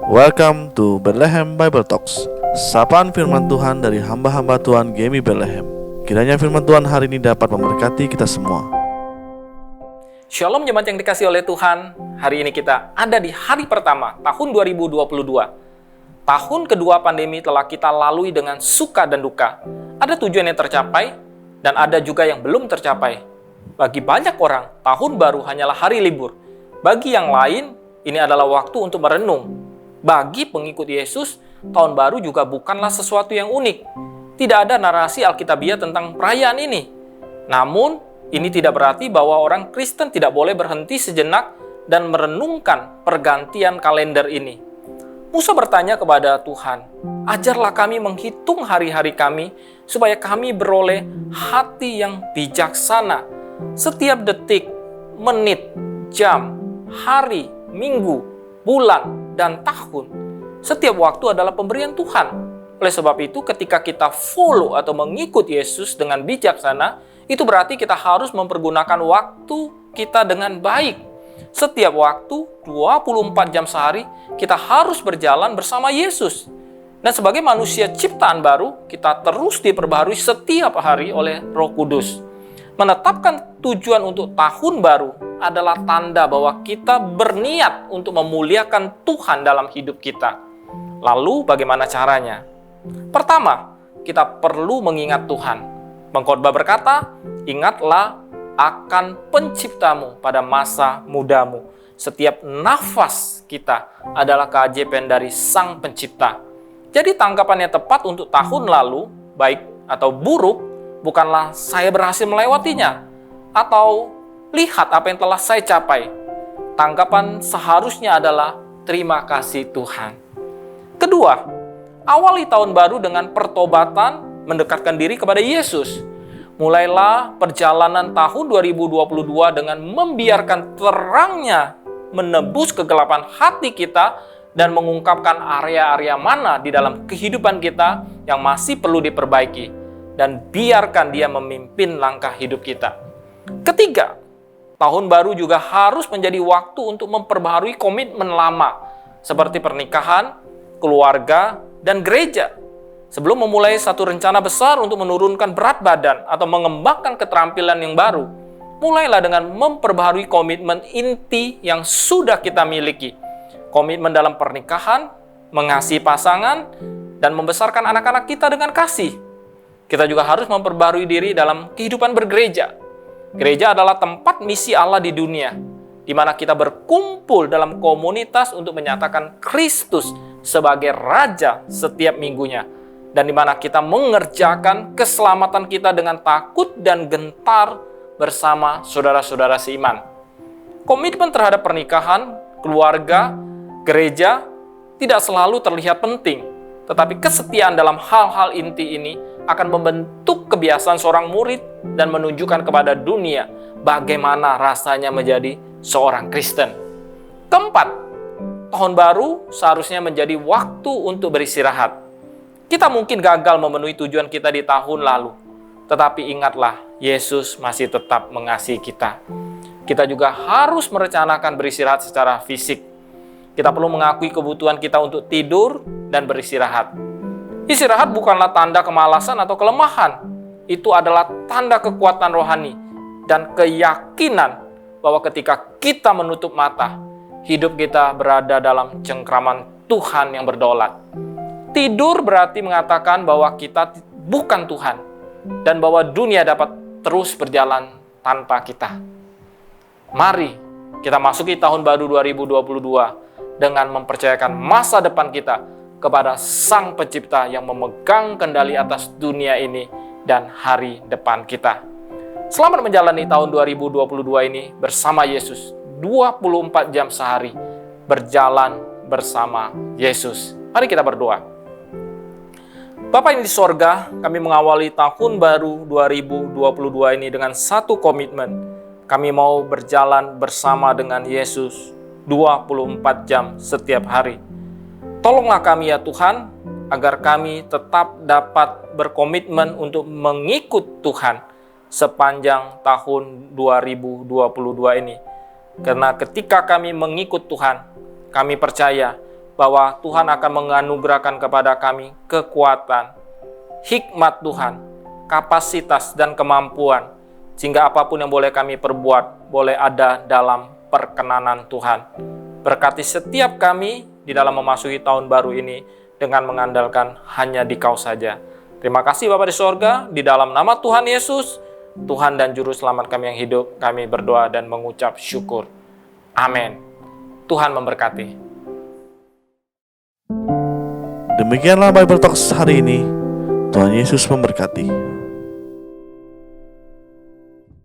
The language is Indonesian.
Welcome to Bethlehem Bible Talks. Sapaan firman Tuhan dari hamba-hamba Tuhan Gemi Bethlehem. Kiranya firman Tuhan hari ini dapat memberkati kita semua. Shalom jemaat yang dikasih oleh Tuhan. Hari ini kita ada di hari pertama tahun 2022. Tahun kedua pandemi telah kita lalui dengan suka dan duka. Ada tujuan yang tercapai dan ada juga yang belum tercapai. Bagi banyak orang, tahun baru hanyalah hari libur. Bagi yang lain, ini adalah waktu untuk merenung. Bagi pengikut Yesus, tahun baru juga bukanlah sesuatu yang unik. Tidak ada narasi Alkitabiah tentang perayaan ini. Namun, ini tidak berarti bahwa orang Kristen tidak boleh berhenti sejenak dan merenungkan pergantian kalender ini. Musa bertanya kepada Tuhan, "Ajarlah kami menghitung hari-hari kami, supaya kami beroleh hati yang bijaksana. Setiap detik, menit, jam, hari, minggu, bulan, dan tahun, setiap waktu adalah pemberian Tuhan. Oleh sebab itu, ketika kita follow atau mengikut Yesus dengan bijaksana, itu berarti kita harus mempergunakan waktu kita dengan baik. Setiap waktu, 24 jam sehari, kita harus berjalan bersama Yesus. Dan sebagai manusia ciptaan baru, kita terus diperbaharui setiap hari oleh Roh Kudus. Menetapkan tujuan untuk tahun baru adalah tanda bahwa kita berniat untuk memuliakan Tuhan dalam hidup kita. Lalu bagaimana caranya? Pertama, kita perlu mengingat Tuhan. Pengkhotbah berkata, "Ingatlah akan penciptamu pada masa mudamu." Setiap nafas kita adalah keajaiban dari Sang Pencipta. Jadi tanggapan yang tepat untuk tahun lalu, baik atau buruk, bukanlah saya berhasil melewatinya, atau lihat apa yang telah saya capai. Tanggapan seharusnya adalah terima kasih Tuhan. Kedua, awali tahun baru dengan pertobatan, mendekatkan diri kepada Yesus. Mulailah perjalanan tahun 2022 dengan membiarkan terangnya menebus kegelapan hati kita dan mengungkapkan area-area mana di dalam kehidupan kita yang masih perlu diperbaiki. Dan biarkan dia memimpin langkah hidup kita. Ketiga, tahun baru juga harus menjadi waktu untuk memperbaharui komitmen lama, seperti pernikahan, keluarga, dan gereja. Sebelum memulai satu rencana besar untuk menurunkan berat badan atau mengembangkan keterampilan yang baru, mulailah dengan memperbaharui komitmen inti yang sudah kita miliki. Komitmen dalam pernikahan, mengasihi pasangan, dan membesarkan anak-anak kita dengan kasih. Kita juga harus memperbarui diri dalam kehidupan bergereja. Gereja adalah tempat misi Allah di dunia, di mana kita berkumpul dalam komunitas untuk menyatakan Kristus sebagai Raja setiap minggunya, dan di mana kita mengerjakan keselamatan kita dengan takut dan gentar bersama saudara-saudara seiman. Komitmen terhadap pernikahan, keluarga, gereja tidak selalu terlihat penting, tetapi kesetiaan dalam hal-hal inti ini akan membentuk kebiasaan seorang murid dan menunjukkan kepada dunia bagaimana rasanya menjadi seorang Kristen. Keempat, tahun baru seharusnya menjadi waktu untuk beristirahat. Kita mungkin gagal memenuhi tujuan kita di tahun lalu, tetapi ingatlah, Yesus masih tetap mengasihi kita. Kita juga harus merencanakan beristirahat secara fisik. Kita perlu mengakui kebutuhan kita untuk tidur dan beristirahat. Istirahat bukanlah tanda kemalasan atau kelemahan. Itu adalah tanda kekuatan rohani dan keyakinan bahwa ketika kita menutup mata, hidup kita berada dalam cengkraman Tuhan yang berdaulat. Tidur berarti mengatakan bahwa kita bukan Tuhan dan bahwa dunia dapat terus berjalan tanpa kita. Mari kita masuki tahun baru 2022 dengan mempercayakan masa depan kita kepada Sang Pencipta yang memegang kendali atas dunia ini dan hari depan kita. Selamat menjalani tahun 2022 ini bersama Yesus. 24 jam sehari berjalan bersama Yesus. Mari kita berdoa. Bapa yang di sorga, kami mengawali tahun baru 2022 ini dengan satu komitmen. Kami mau berjalan bersama dengan Yesus 24 jam setiap hari. Tolonglah kami ya Tuhan, agar kami tetap dapat berkomitmen untuk mengikut Tuhan sepanjang tahun 2022 ini. Karena ketika kami mengikut Tuhan, kami percaya bahwa Tuhan akan menganugerahkan kepada kami kekuatan, hikmat Tuhan, kapasitas dan kemampuan, sehingga apapun yang boleh kami perbuat, boleh ada dalam perkenanan Tuhan. Berkati setiap kami di dalam memasuki tahun baru ini dengan mengandalkan hanya di Kau saja. Terima kasih Bapa di sorga, di dalam nama Tuhan Yesus, Tuhan dan Juru Selamat kami yang hidup, kami berdoa dan mengucap syukur. Amin. Tuhan memberkati. Demikianlah Bible Talks hari ini. Tuhan Yesus memberkati.